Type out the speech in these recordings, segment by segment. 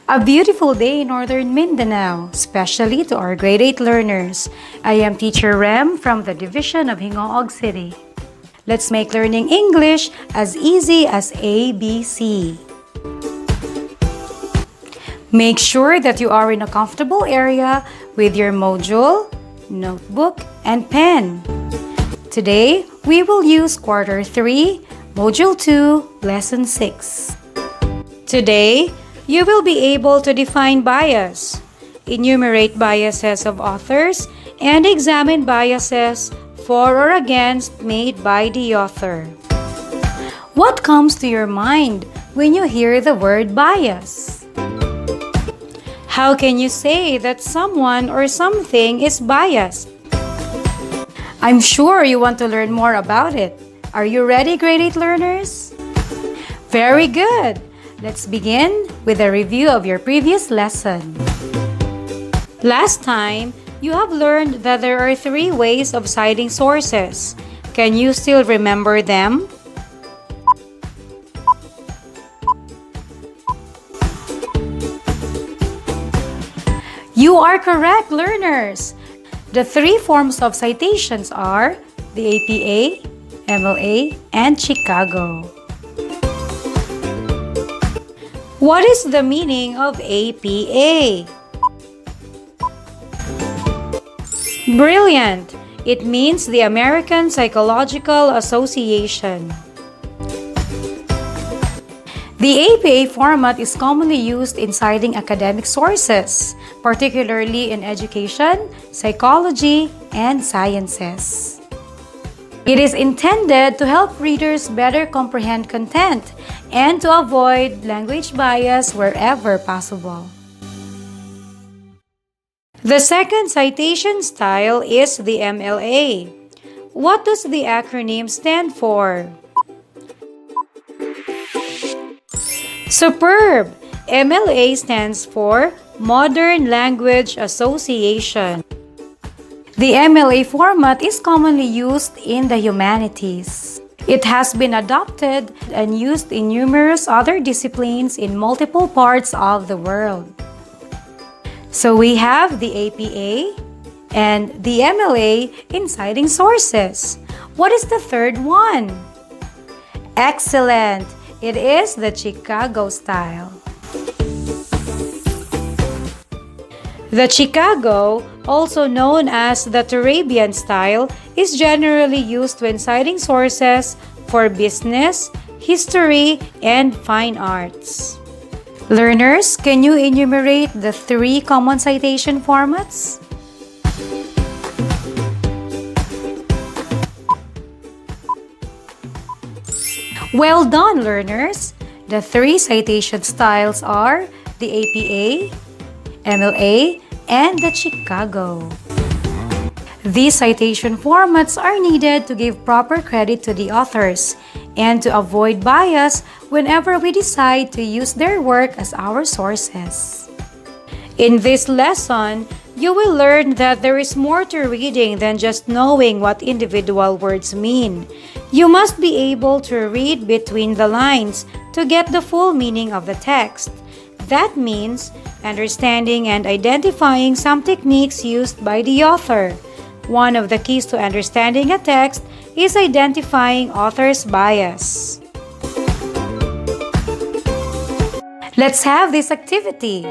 A beautiful day in Northern Mindanao, especially to our grade 8 learners. I am Teacher Rem from the Division of Hingoog City. Let's make learning English as easy as ABC. Make sure that you are in a comfortable area with your module, notebook, and pen. Today, we will use Quarter 3, Module 2, Lesson 6. Today, you will be able to define bias, enumerate biases of authors, and examine biases for or against made by the author. What comes to your mind when you hear the word bias? How can you say that someone or something is biased? I'm sure you want to learn more about it. Are you ready, grade 8 learners? Very good! Let's begin with a review of your previous lesson. Last time, you have learned that there are 3 ways of citing sources. Can you still remember them? You are correct, learners! The 3 forms of citations are the APA, MLA, and Chicago. What is the meaning of APA? Brilliant! It means the American Psychological Association. The APA format is commonly used in citing academic sources, particularly in education, psychology, and sciences. It is intended to help readers better comprehend content and to avoid language bias wherever possible. The second citation style is the MLA. What does the acronym stand for? Superb! MLA stands for Modern Language Association. The MLA format is commonly used in the humanities. It has been adopted and used in numerous other disciplines in multiple parts of the world. So we have the APA and the MLA in citing sources. What is the third one? Excellent! It is the Chicago style. The Chicago, also known as the Turabian style, is generally used when citing sources for business, history, and fine arts. Learners, can you enumerate the 3 common citation formats? Well done, learners! The 3 citation styles are the APA, MLA, and the Chicago. These citation formats are needed to give proper credit to the authors and to avoid bias whenever we decide to use their work as our sources. In this lesson, you will learn that there is more to reading than just knowing what individual words mean. You must be able to read between the lines to get the full meaning of the text. That means understanding and identifying some techniques used by the author. One of the keys to understanding a text is identifying author's bias. Let's have this activity.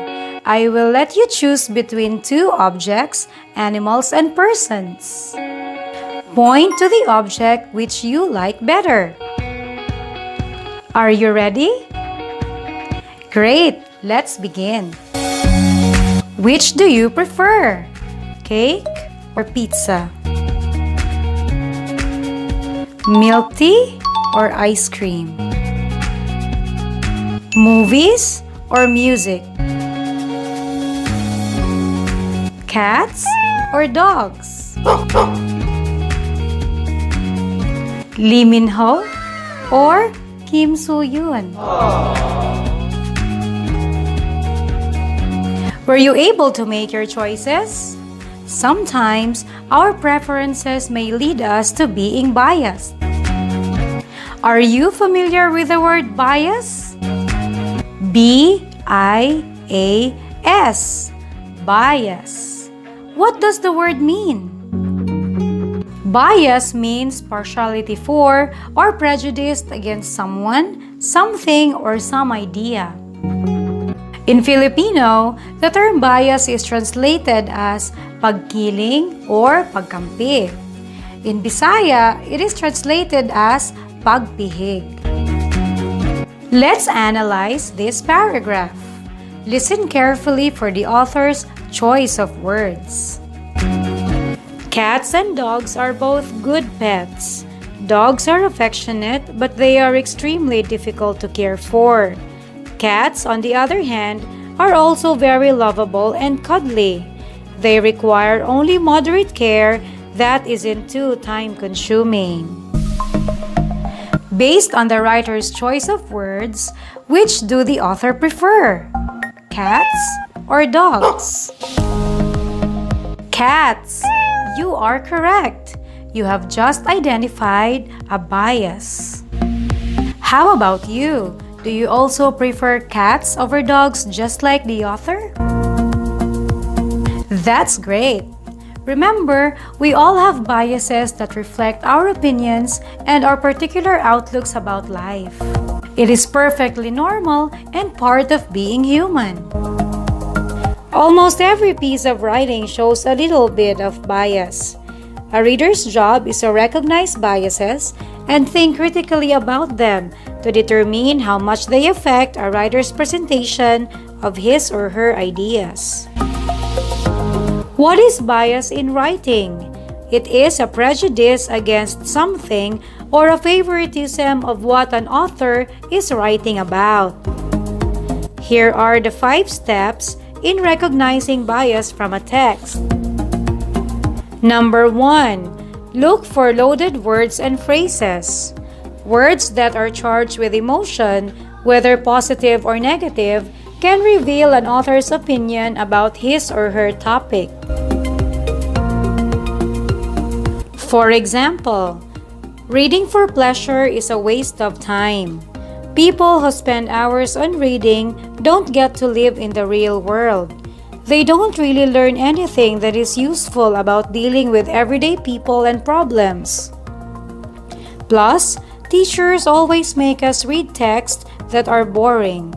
I will let you choose between 2 objects, animals and persons. Point to the object which you like better. Are you ready? Great! Let's begin. Which do you prefer? Cake or pizza? Milk tea or ice cream? Movies or music? Cats or dogs? Lee Min-ho or Kim Su Yoon? Were you able to make your choices? Sometimes, our preferences may lead us to being biased. Are you familiar with the word bias? B-I-A-S. B-I-A-S. Bias. What does the word mean? Bias means partiality for or prejudice against someone, something, or some idea. In Filipino, the term bias is translated as pagkiling or pagkampi. In Bisaya, it is translated as pagpihig. Let's analyze this paragraph. Listen carefully for the author's choice of words. Cats and dogs are both good pets. Dogs are affectionate, but they are extremely difficult to care for. Cats, on the other hand, are also very lovable and cuddly. They require only moderate care that isn't too time-consuming. Based on the writer's choice of words, which do the author prefer? Cats or dogs? Cats! You are correct. You have just identified a bias. How about you? Do you also prefer cats over dogs just like the author? That's great. Remember, we all have biases that reflect our opinions and our particular outlooks about life. It is perfectly normal and part of being human. Almost every piece of writing shows a little bit of bias. A reader's job is to recognize biases and think critically about them to determine how much they affect a writer's presentation of his or her ideas. What is bias in writing? It is a prejudice against something or a favoritism of what an author is writing about. Here are the 5 steps in recognizing bias from a text. Number 1. Look for loaded words and phrases. Words that are charged with emotion, whether positive or negative, can reveal an author's opinion about his or her topic. For example, reading for pleasure is a waste of time. People who spend hours on reading don't get to live in the real world. They don't really learn anything that is useful about dealing with everyday people and problems. Plus, teachers always make us read texts that are boring.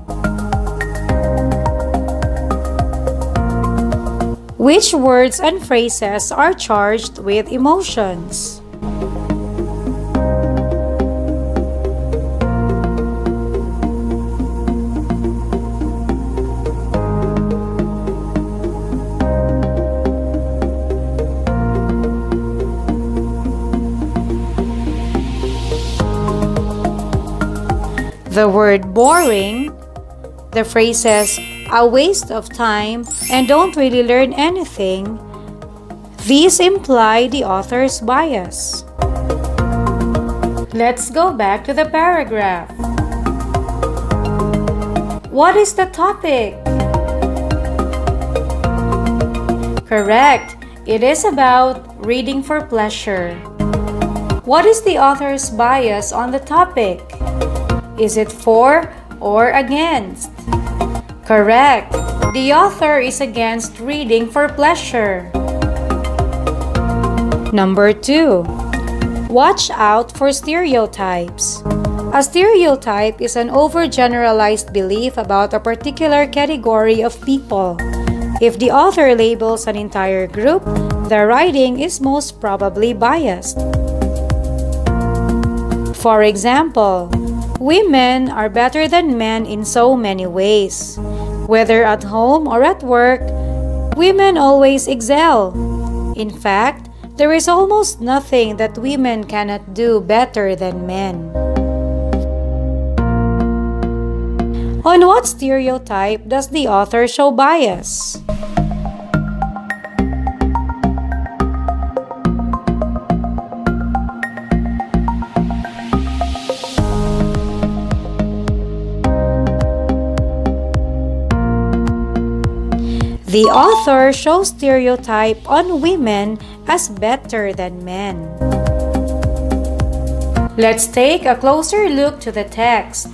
Which words and phrases are charged with emotions? The word boring, the phrases a waste of time and don't really learn anything, these imply the author's bias. Let's go back to the paragraph. What is the topic? Correct. It is about reading for pleasure. What is the author's bias on the topic? Is it for or against? Correct. The author is against reading for pleasure. Number 2. Watch out for stereotypes. A stereotype is an overgeneralized belief about a particular category of people. If the author labels an entire group, the writing is most probably biased. For example, women are better than men in so many ways. Whether at home or at work, women always excel. In fact, there is almost nothing that women cannot do better than men. On what stereotype does the author show bias? The author shows stereotype on women as better than men. Let's take a closer look to the text.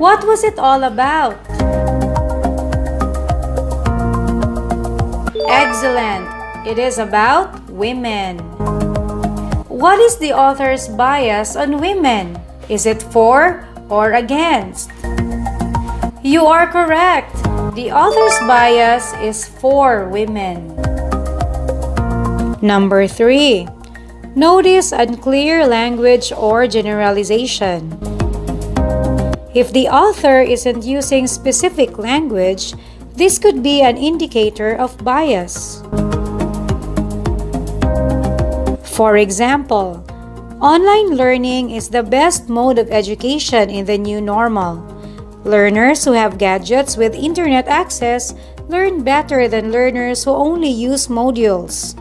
What was it all about? Excellent! It is about women. What is the author's bias on women? Is it for or against? You are correct. The author's bias is for women. Number 3. Notice unclear language or generalization. If the author isn't using specific language, this could be an indicator of bias. For example, online learning is the best mode of education in the new normal. Learners who have gadgets with internet access learn better than learners who only use modules.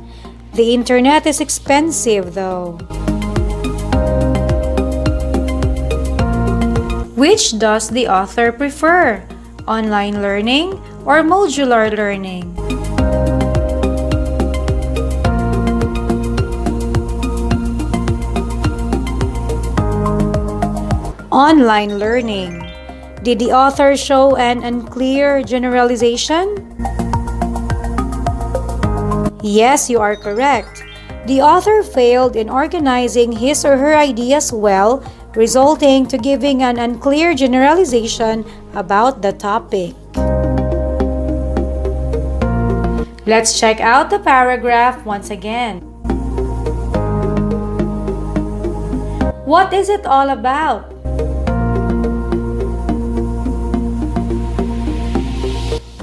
The internet is expensive though. Which does the author prefer? Online learning or modular learning? Online learning. Did the author show an unclear generalization? Yes, you are correct. The author failed in organizing his or her ideas well, resulting to giving an unclear generalization about the topic. Let's check out the paragraph once again. What is it all about?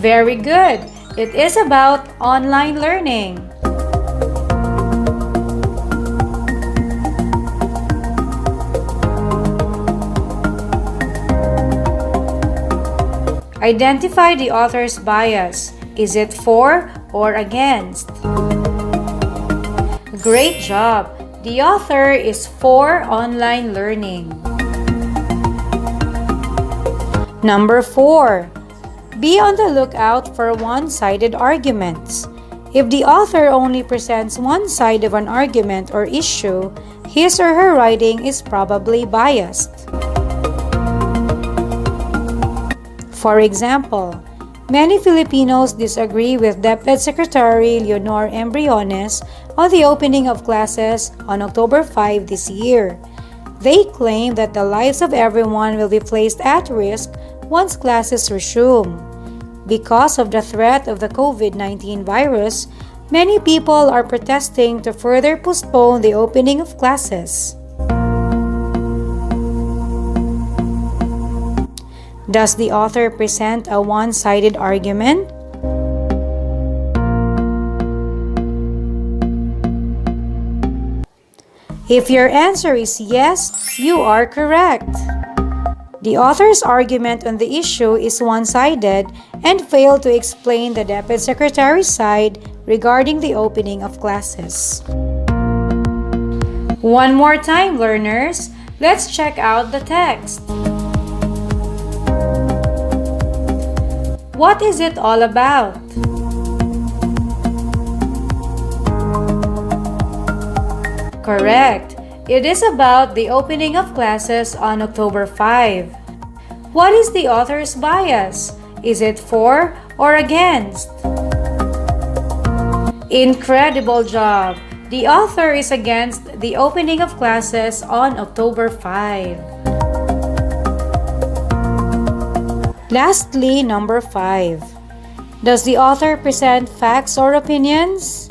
Very good. It is about online learning. Identify the author's bias. Is it for or against? Great job! The author is for online learning. Number 4. Be on the lookout for one-sided arguments. If the author only presents one side of an argument or issue, his or her writing is probably biased. For example, many Filipinos disagree with DepEd Secretary Leonor M. Briones on the opening of classes on October 5 this year. They claim that the lives of everyone will be placed at risk once classes resume. Because of the threat of the COVID-19 virus, many people are protesting to further postpone the opening of classes. Does the author present a one-sided argument? If your answer is yes, you are correct. The author's argument on the issue is one-sided and failed to explain the DepEd Secretary's side regarding the opening of classes. One more time, learners. Let's check out the text. What is it all about? Correct. It is about the opening of classes on October 5. What is the author's bias? Is it for or against? Incredible job! The author is against the opening of classes on October 5. Lastly, number 5. Does the author present facts or opinions?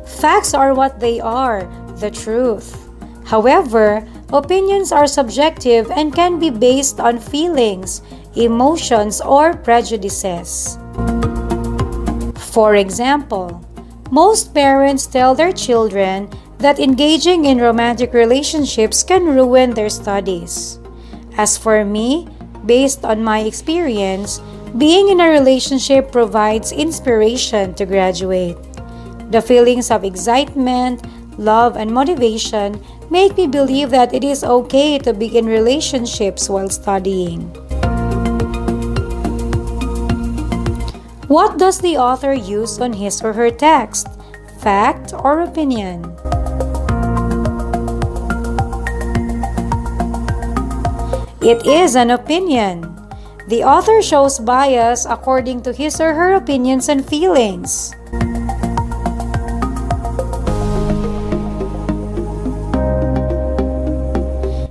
Facts are what they are, the truth. However, opinions are subjective and can be based on feelings, emotions, or prejudices. For example, most parents tell their children that engaging in romantic relationships can ruin their studies. As for me, based on my experience, being in a relationship provides inspiration to graduate. The feelings of excitement, love, and motivation make me believe that it is okay to begin relationships while studying. What does the author use on his or her text? Fact or opinion? It is an opinion. The author shows bias according to his or her opinions and feelings.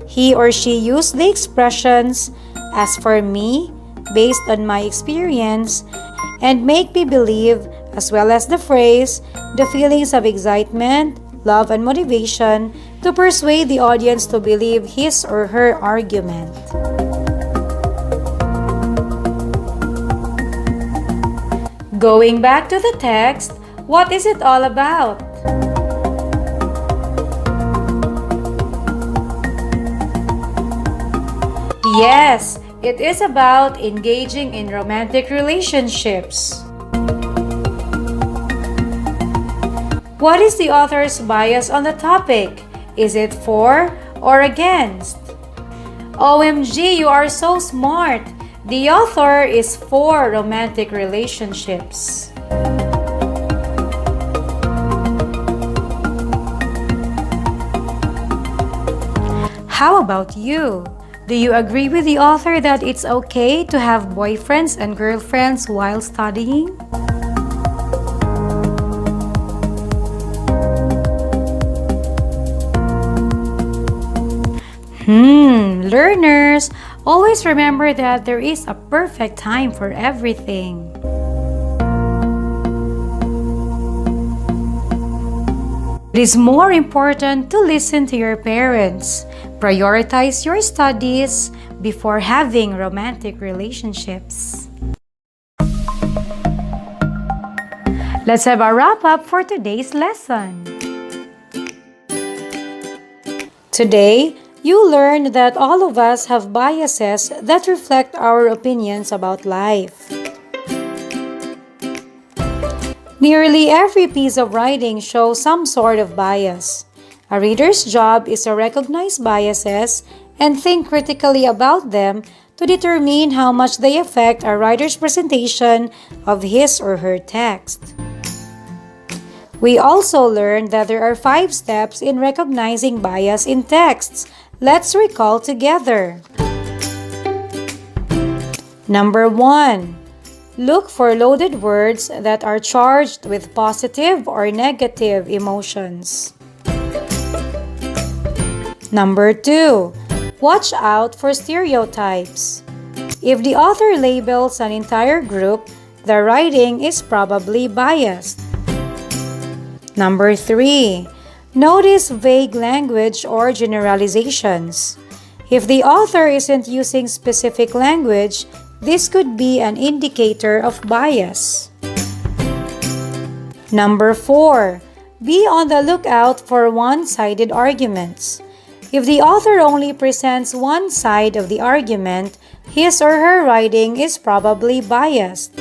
He or she used the expressions, "as for me," "based on my experience," and "make me believe," as well as the phrase, "the feelings of excitement, love, and motivation," to persuade the audience to believe his or her argument. Going back to the text, what is it all about? Yes, it is about engaging in romantic relationships. What is the author's bias on the topic? Is it for or against? OMG, you are so smart! The author is for romantic relationships. How about you? Do you agree with the author that it's okay to have boyfriends and girlfriends while studying? Learners, always remember that there is a perfect time for everything. It is more important to listen to your parents. Prioritize your studies before having romantic relationships. Let's have a wrap-up for today's lesson. Today, you learned that all of us have biases that reflect our opinions about life. Nearly every piece of writing shows some sort of bias. A reader's job is to recognize biases and think critically about them to determine how much they affect a writer's presentation of his or her text. We also learned that there are 5 steps in recognizing bias in texts. Let's recall together. Number 1. Look for loaded words that are charged with positive or negative emotions. Number 2. Watch out for stereotypes. If the author labels an entire group, the writing is probably biased. Number 3. Notice vague language or generalizations. If the author isn't using specific language, this could be an indicator of bias. Number 4. Be on the lookout for one-sided arguments. If the author only presents one side of the argument, his or her writing is probably biased.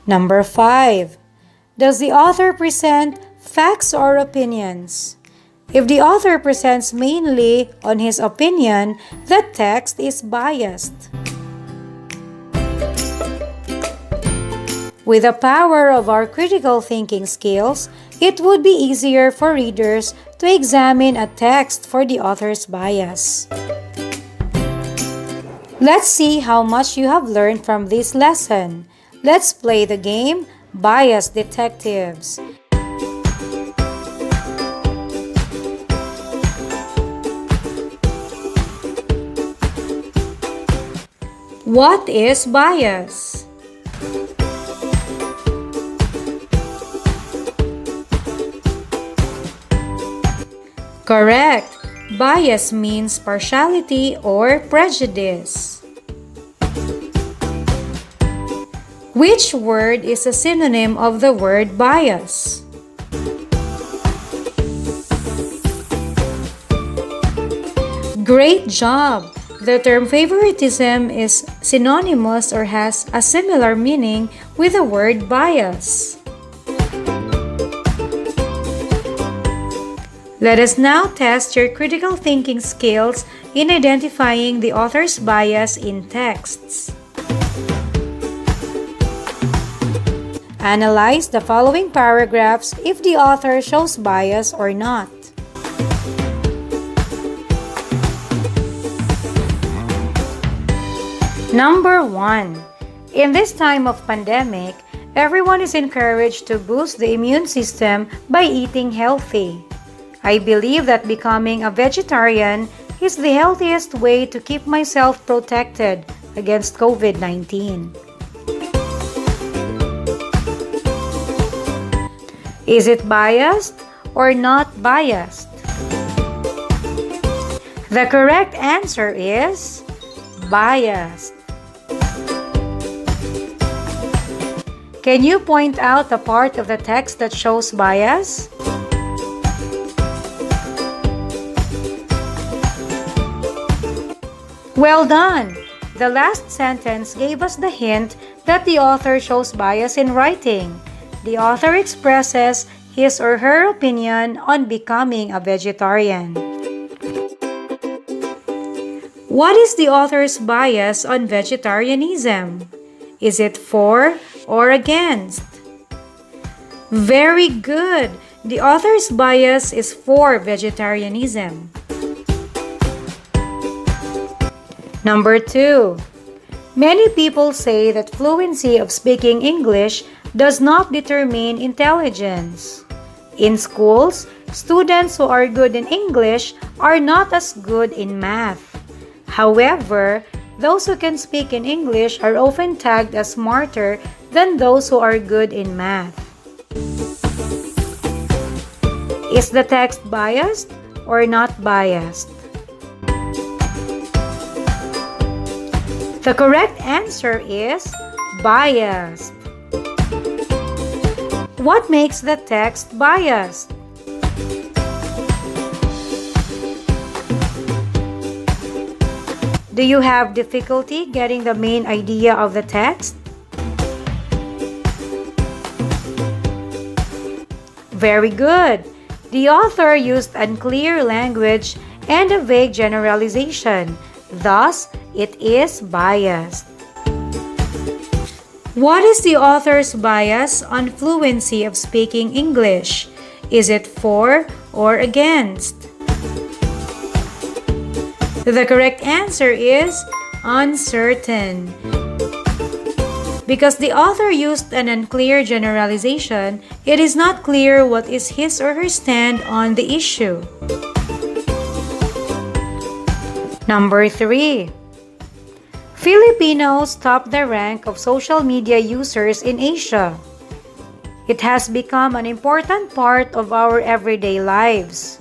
Number 5. Does the author present facts or opinions? If the author presents mainly on his opinion, the text is biased. With the power of our critical thinking skills, it would be easier for readers to examine a text for the author's bias. Let's see how much you have learned from this lesson. Let's play the game Bias Detectives. What is bias? Correct. Bias means partiality or prejudice. Which word is a synonym of the word bias? Great job! The term favoritism is synonymous or has a similar meaning with the word bias. Let us now test your critical thinking skills in identifying the author's bias in texts. Analyze the following paragraphs if the author shows bias or not. Number 1. In this time of pandemic, everyone is encouraged to boost the immune system by eating healthy. I believe that becoming a vegetarian is the healthiest way to keep myself protected against COVID-19. Is it biased or not biased? The correct answer is biased. Can you point out the part of the text that shows bias? Well done! The last sentence gave us the hint that the author shows bias in writing. The author expresses his or her opinion on becoming a vegetarian. What is the author's bias on vegetarianism? Is it for or against? Very good! The author's bias is for vegetarianism. Number 2. Many people say that fluency of speaking English does not determine intelligence. In schools, students who are good in English are not as good in math. However, those who can speak in English are often tagged as smarter than those who are good in math. Is the text biased or not biased? The correct answer is biased. What makes the text biased? Do you have difficulty getting the main idea of the text? Very good. The author used unclear language and a vague generalization. Thus, it is biased. What is the author's bias on fluency of speaking English? Is it for or against? The correct answer is uncertain. Because the author used an unclear generalization, it is not clear what is his or her stand on the issue. Number 3. Filipinos top the rank of social media users in Asia. It has become an important part of our everyday lives.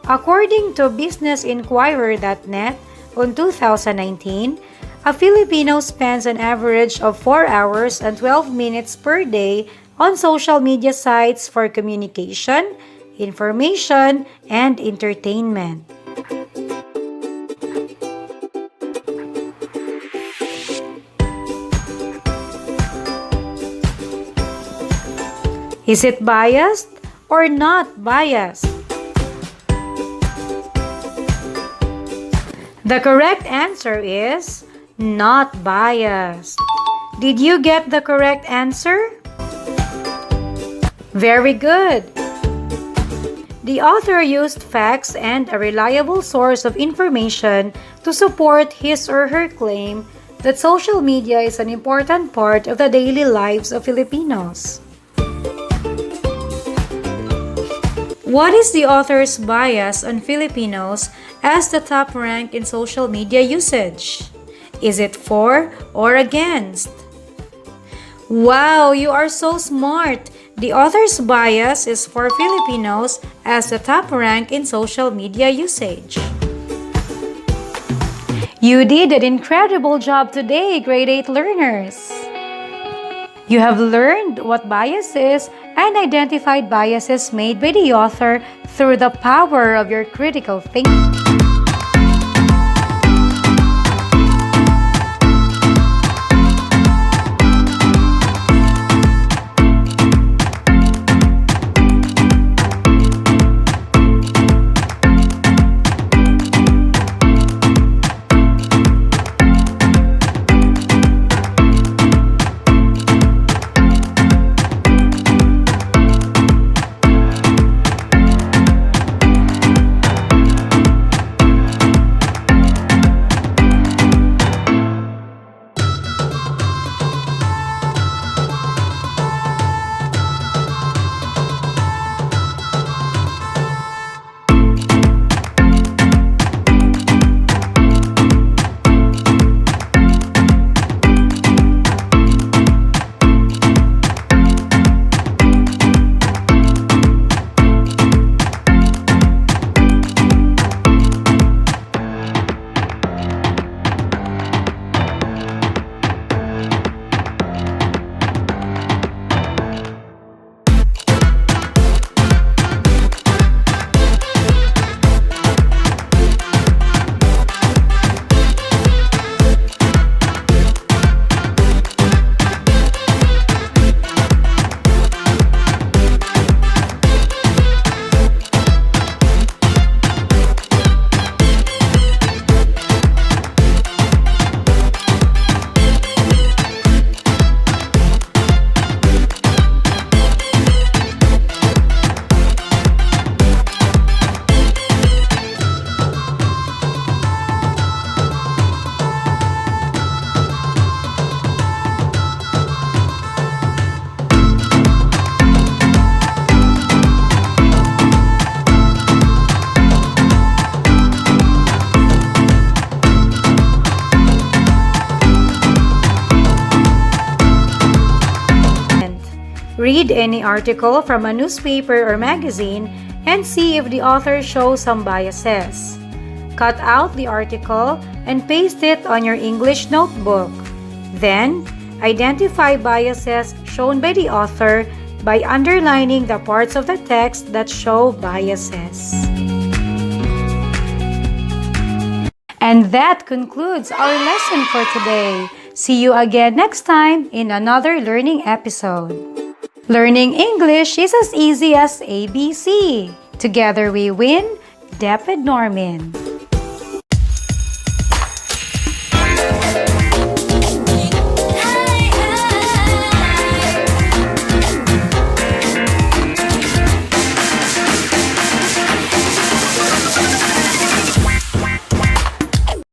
According to BusinessInquirer.net on 2019, a Filipino spends an average of 4 hours and 12 minutes per day on social media sites for communication, information, and entertainment. Is it biased or not biased? The correct answer is not biased. Did you get the correct answer? Very good. The author used facts and a reliable source of information to support his or her claim that social media is an important part of the daily lives of Filipinos. What is the author's bias on Filipinos as the top rank in social media usage? Is it for or against? Wow, you are so smart! The author's bias is for Filipinos as the top rank in social media usage. You did an incredible job today, grade 8 learners! You have learned what bias is and identified biases made by the author through the power of your critical thinking. Read any article from a newspaper or magazine and see if the author shows some biases. Cut out the article and paste it on your English notebook. Then, identify biases shown by the author by underlining the parts of the text that show biases. And that concludes our lesson for today. See you again next time in another learning episode. Learning English is as easy as ABC. Together we win, Deped Normin.